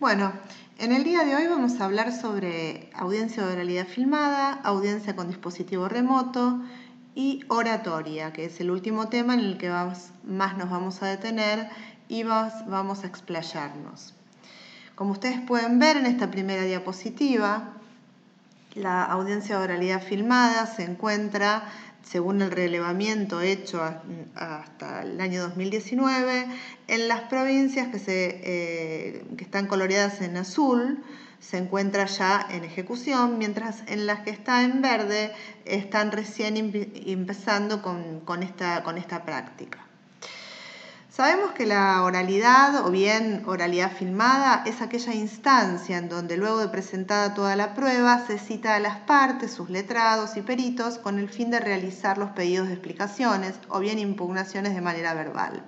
Bueno, en el día de hoy vamos a hablar sobre audiencia de oralidad filmada, audiencia con dispositivo remoto y oratoria, que es el último tema en el que más nos vamos a detener y vamos a explayarnos. Como ustedes pueden ver en esta primera diapositiva, la audiencia de oralidad filmada se encuentra, según el relevamiento hecho hasta el año 2019, en las provincias que están coloreadas en azul, se encuentra ya en ejecución, mientras en las que está en verde están recién empezando con esta práctica. Sabemos que la oralidad o bien oralidad filmada es aquella instancia en donde luego de presentada toda la prueba se cita a las partes, sus letrados y peritos con el fin de realizar los pedidos de explicaciones o bien impugnaciones de manera verbal.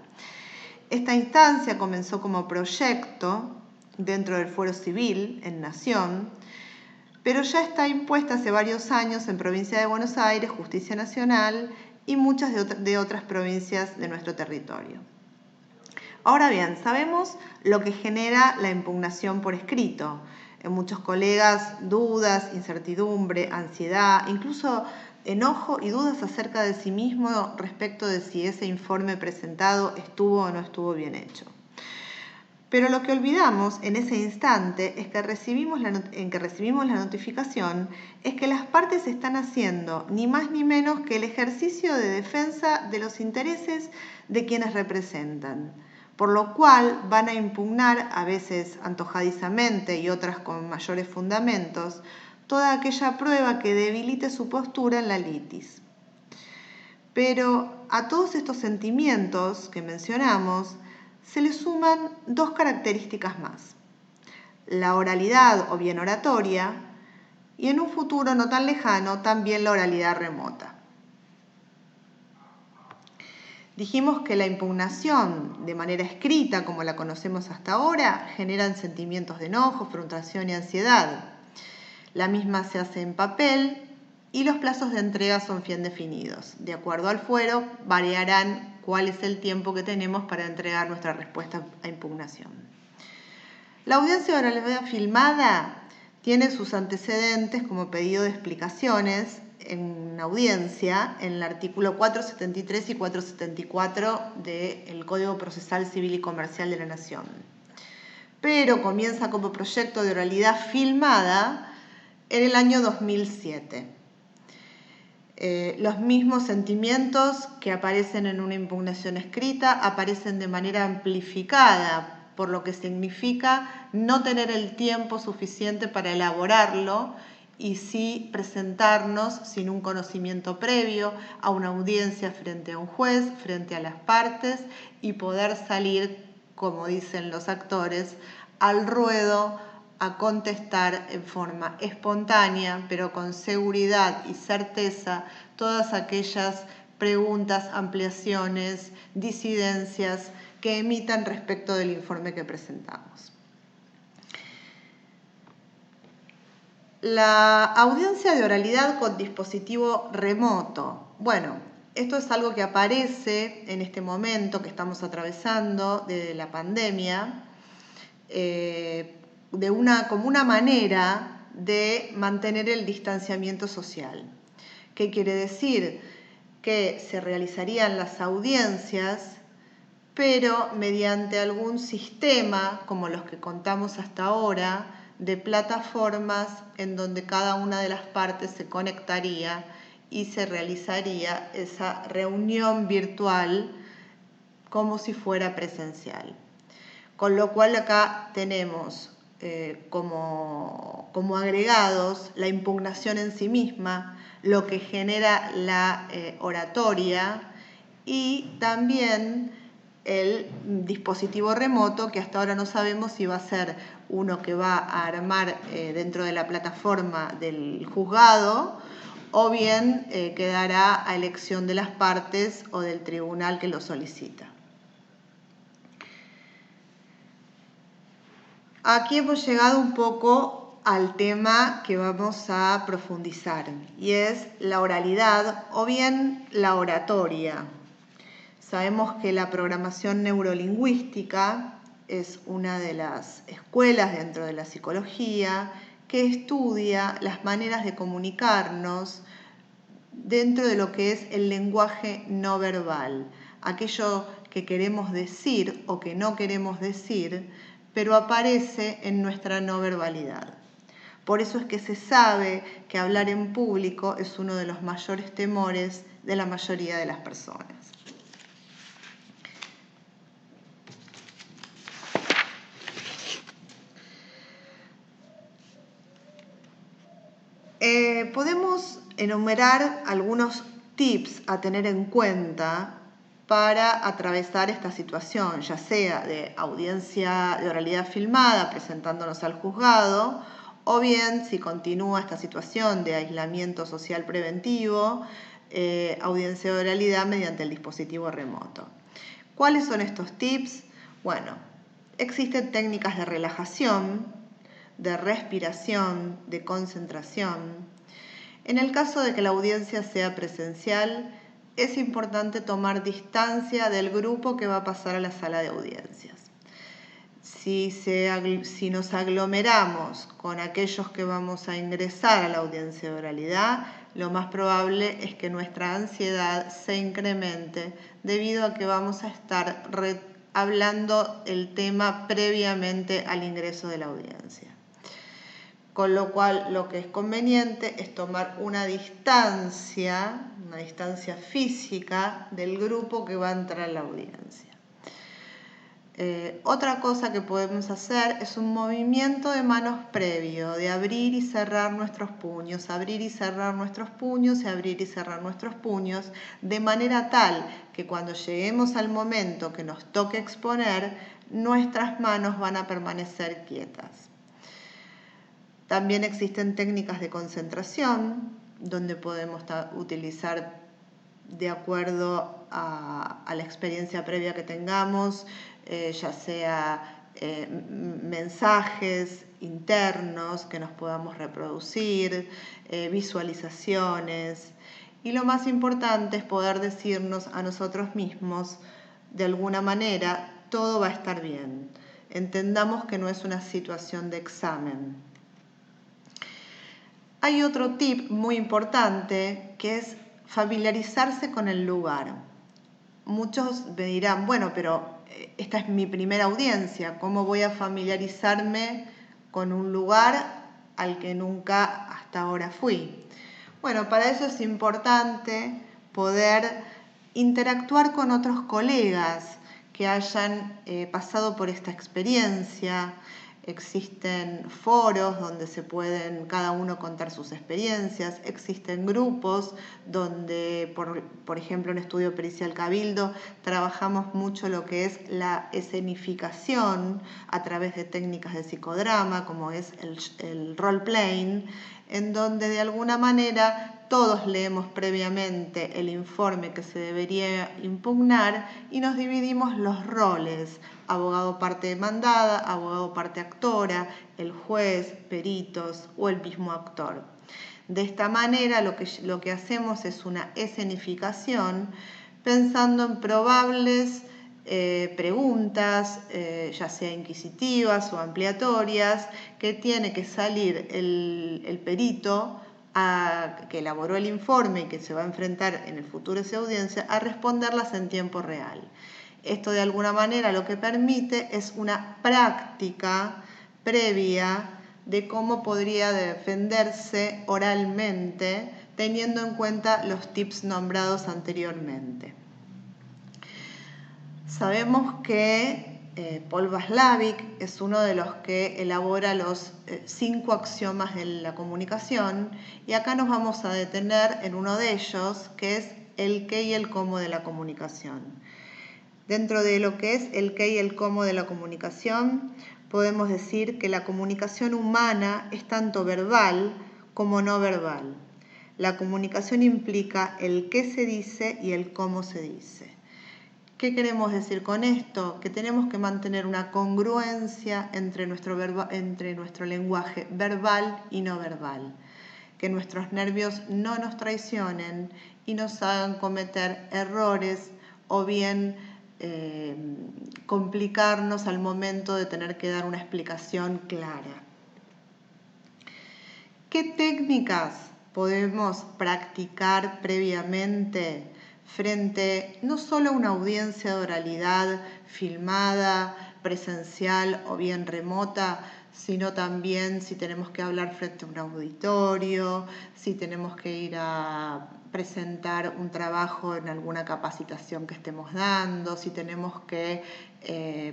Esta instancia comenzó como proyecto dentro del Fuero Civil en Nación, pero ya está impuesta hace varios años en Provincia de Buenos Aires, Justicia Nacional y muchas de otras provincias de nuestro territorio. Ahora bien, sabemos lo que genera la impugnación por escrito. En muchos colegas, dudas, incertidumbre, ansiedad, incluso enojo y dudas acerca de sí mismo respecto de si ese informe presentado estuvo o no estuvo bien hecho. Pero lo que olvidamos en ese instante es que recibimos la notificación es que las partes están haciendo ni más ni menos que el ejercicio de defensa de los intereses de quienes representan, por lo cual van a impugnar, a veces antojadizamente y otras con mayores fundamentos, toda aquella prueba que debilite su postura en la litis. Pero a todos estos sentimientos que mencionamos, se le suman dos características más: la oralidad o bien oratoria y en un futuro no tan lejano también la oralidad remota. Dijimos que la impugnación de manera escrita, como la conocemos hasta ahora, generan sentimientos de enojo, frustración y ansiedad. La misma se hace en papel y los plazos de entrega son bien definidos. De acuerdo al fuero, variarán cuál es el tiempo que tenemos para entregar nuestra respuesta a impugnación. La audiencia de oralidad filmada tiene sus antecedentes como pedido de explicaciones en audiencia en el artículo 473 y 474 del Código Procesal Civil y Comercial de la Nación. Pero comienza como proyecto de oralidad filmada en el año 2007. Los mismos sentimientos que aparecen en una impugnación escrita aparecen de manera amplificada, por lo que significa no tener el tiempo suficiente para elaborarlo y sí presentarnos sin un conocimiento previo a una audiencia frente a un juez, frente a las partes y poder salir, como dicen los actores, al ruedo a contestar en forma espontánea, pero con seguridad y certeza, todas aquellas preguntas, ampliaciones, disidencias que emitan respecto del informe que presentamos. La audiencia de oralidad con dispositivo remoto. Bueno, esto es algo que aparece en este momento que estamos atravesando de la pandemia, como una manera de mantener el distanciamiento social. ¿Qué quiere decir? Que se realizarían las audiencias, pero mediante algún sistema, como los que contamos hasta ahora, de plataformas en donde cada una de las partes se conectaría y se realizaría esa reunión virtual como si fuera presencial. Con lo cual acá tenemos como agregados la impugnación en sí misma, lo que genera la oratoria y también el dispositivo remoto, que hasta ahora no sabemos si va a ser uno que va a armar dentro de la plataforma del juzgado o bien quedará a elección de las partes o del tribunal que lo solicita. Aquí hemos llegado un poco al tema que vamos a profundizar y es la oralidad o bien la oratoria. Sabemos que la programación neurolingüística es una de las escuelas dentro de la psicología que estudia las maneras de comunicarnos dentro de lo que es el lenguaje no verbal, aquello que queremos decir o que no queremos decir, pero aparece en nuestra no verbalidad. Por eso es que se sabe que hablar en público es uno de los mayores temores de la mayoría de las personas. Podemos enumerar algunos tips a tener en cuenta para atravesar esta situación, ya sea de audiencia de oralidad filmada presentándonos al juzgado, o bien, si continúa esta situación de aislamiento social preventivo, audiencia de oralidad mediante el dispositivo remoto. ¿Cuáles son estos tips? Bueno, existen técnicas de relajación, de respiración, de concentración. En el caso de que la audiencia sea presencial, es importante tomar distancia del grupo que va a pasar a la sala de audiencias. Si nos aglomeramos con aquellos que vamos a ingresar a la audiencia de oralidad, lo más probable es que nuestra ansiedad se incremente debido a que vamos a estar hablando el tema previamente al ingreso de la audiencia. Con lo cual, lo que es conveniente es tomar una distancia física del grupo que va a entrar a la audiencia. Otra cosa que podemos hacer es un movimiento de manos previo, de abrir y cerrar nuestros puños, abrir y cerrar nuestros puños y abrir y cerrar nuestros puños, de manera tal que cuando lleguemos al momento que nos toque exponer, nuestras manos van a permanecer quietas. También existen técnicas de concentración, donde podemos utilizar de acuerdo a la experiencia previa que tengamos, ya sea mensajes internos que nos podamos reproducir, visualizaciones. Y lo más importante es poder decirnos a nosotros mismos, de alguna manera, todo va a estar bien. Entendamos que no es una situación de examen. Hay otro tip muy importante que es familiarizarse con el lugar. Muchos me dirán, bueno, pero esta es mi primera audiencia, ¿cómo voy a familiarizarme con un lugar al que nunca hasta ahora fui? Bueno, para eso es importante poder interactuar con otros colegas que hayan pasado por esta experiencia. Existen foros donde se pueden cada uno contar sus experiencias, existen grupos donde, por ejemplo, en Estudio Pericial Cabildo, trabajamos mucho lo que es la escenificación a través de técnicas de psicodrama, como es el role-playing, en donde de alguna manera todos leemos previamente el informe que se debería impugnar y nos dividimos los roles, abogado parte demandada, abogado parte actora, el juez, peritos o el mismo actor. De esta manera lo que hacemos es una escenificación pensando en probables preguntas, ya sea inquisitivas o ampliatorias, que tiene que salir el perito que elaboró el informe y que se va a enfrentar en el futuro a esa audiencia a responderlas en tiempo real. Esto de alguna manera lo que permite es una práctica previa de cómo podría defenderse oralmente teniendo en cuenta los tips nombrados anteriormente. Sabemos que Paul Watzlawick es uno de los que elabora los 5 axiomas de la comunicación y acá nos vamos a detener en uno de ellos, que es el qué y el cómo de la comunicación. Dentro de lo que es el qué y el cómo de la comunicación, podemos decir que la comunicación humana es tanto verbal como no verbal. La comunicación implica el qué se dice y el cómo se dice. ¿Qué queremos decir con esto? Que tenemos que mantener una congruencia entre nuestro lenguaje verbal y no verbal. Que nuestros nervios no nos traicionen y nos hagan cometer errores o bien complicarnos al momento de tener que dar una explicación clara. ¿Qué técnicas podemos practicar previamente frente no solo a una audiencia de oralidad filmada, presencial o bien remota, sino también si tenemos que hablar frente a un auditorio, si tenemos que ir a presentar un trabajo en alguna capacitación que estemos dando, si tenemos que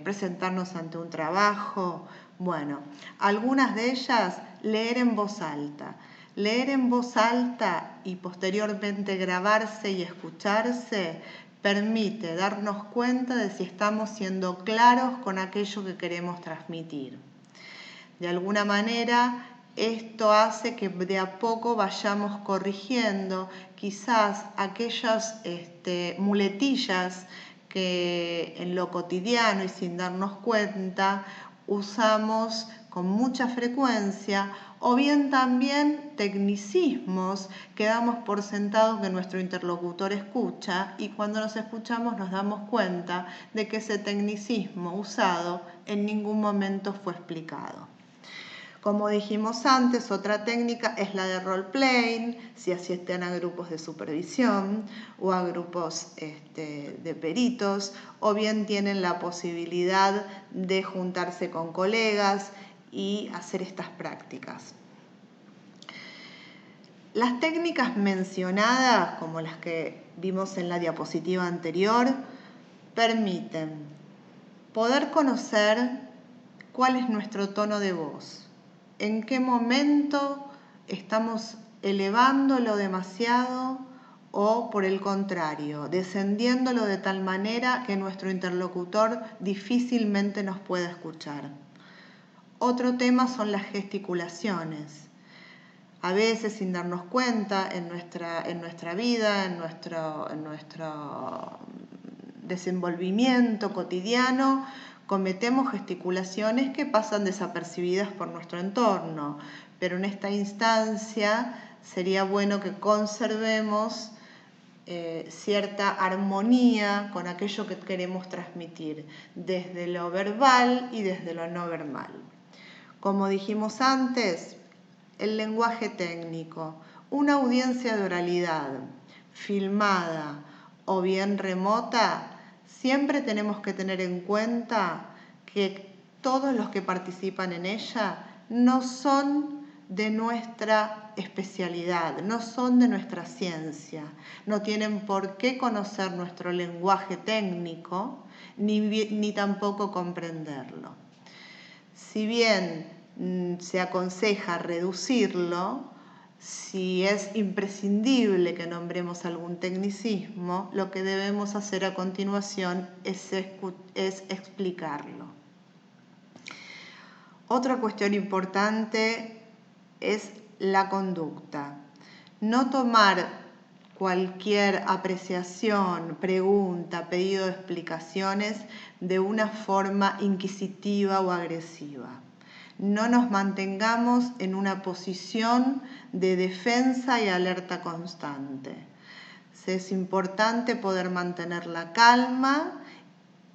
presentarnos ante un trabajo? Bueno, algunas de ellas, leer en voz alta. Leer en voz alta y posteriormente grabarse y escucharse permite darnos cuenta de si estamos siendo claros con aquello que queremos transmitir. De alguna manera, esto hace que de a poco vayamos corrigiendo quizás aquellas muletillas que en lo cotidiano y sin darnos cuenta usamos con mucha frecuencia, o bien también tecnicismos que damos por sentados que nuestro interlocutor escucha, y cuando nos escuchamos nos damos cuenta de que ese tecnicismo usado en ningún momento fue explicado. Como dijimos antes, otra técnica es la de role-playing, si asisten a grupos de supervisión o a grupos de peritos, o bien tienen la posibilidad de juntarse con colegas y hacer estas prácticas. Las técnicas mencionadas, como las que vimos en la diapositiva anterior, permiten poder conocer cuál es nuestro tono de voz. ¿En qué momento estamos elevándolo demasiado o, por el contrario, descendiéndolo de tal manera que nuestro interlocutor difícilmente nos pueda escuchar? Otro tema son las gesticulaciones. A veces, sin darnos cuenta, en nuestra vida, en nuestro desenvolvimiento cotidiano, cometemos gesticulaciones que pasan desapercibidas por nuestro entorno, pero en esta instancia sería bueno que conservemos cierta armonía con aquello que queremos transmitir, desde lo verbal y desde lo no verbal. Como dijimos antes, el lenguaje técnico, una audiencia de oralidad filmada o bien remota, siempre tenemos que tener en cuenta que todos los que participan en ella no son de nuestra especialidad, no son de nuestra ciencia, no tienen por qué conocer nuestro lenguaje técnico ni tampoco comprenderlo. Si bien se aconseja reducirlo, si es imprescindible que nombremos algún tecnicismo, lo que debemos hacer a continuación es explicarlo. Otra cuestión importante es la conducta. No tomar cualquier apreciación, pregunta, pedido de explicaciones de una forma inquisitiva o agresiva. No nos mantengamos en una posición de defensa y alerta constante. Es importante poder mantener la calma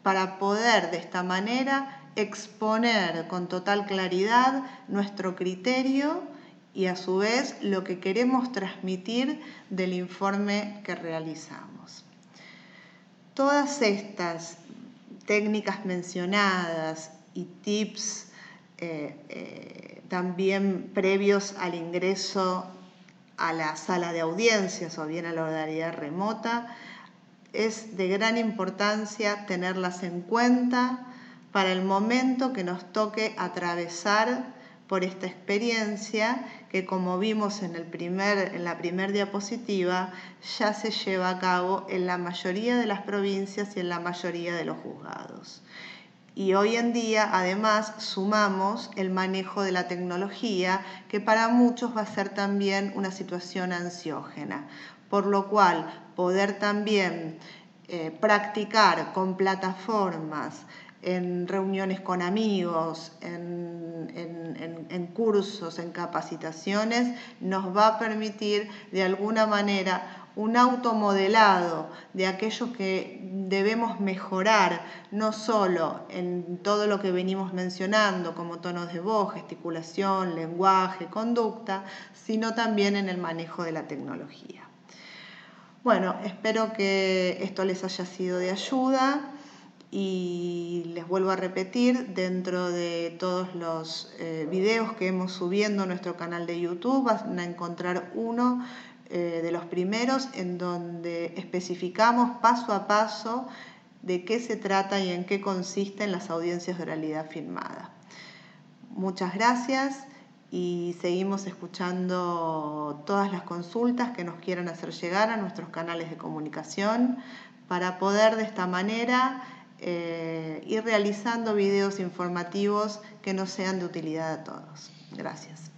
para poder de esta manera exponer con total claridad nuestro criterio y a su vez lo que queremos transmitir del informe que realizamos. Todas estas técnicas mencionadas y tips también previos al ingreso a la sala de audiencias o bien a la oralidad remota, es de gran importancia tenerlas en cuenta para el momento que nos toque atravesar por esta experiencia que, como vimos en la primera diapositiva, ya se lleva a cabo en la mayoría de las provincias y en la mayoría de los juzgados. Y hoy en día, además, sumamos el manejo de la tecnología, que para muchos va a ser también una situación ansiógena, por lo cual poder también practicar con plataformas, en reuniones con amigos, en cursos, en capacitaciones, nos va a permitir de alguna manera un automodelado de aquello que debemos mejorar, no solo en todo lo que venimos mencionando, como tonos de voz, gesticulación, lenguaje, conducta, sino también en el manejo de la tecnología. Bueno, espero que esto les haya sido de ayuda y les vuelvo a repetir, dentro de todos los videos que hemos subiendo a nuestro canal de YouTube van a encontrar uno de los primeros en donde especificamos paso a paso de qué se trata y en qué consisten las audiencias de oralidad filmada. Muchas gracias y seguimos escuchando todas las consultas que nos quieran hacer llegar a nuestros canales de comunicación para poder de esta manera ir realizando videos informativos que nos sean de utilidad a todos. Gracias.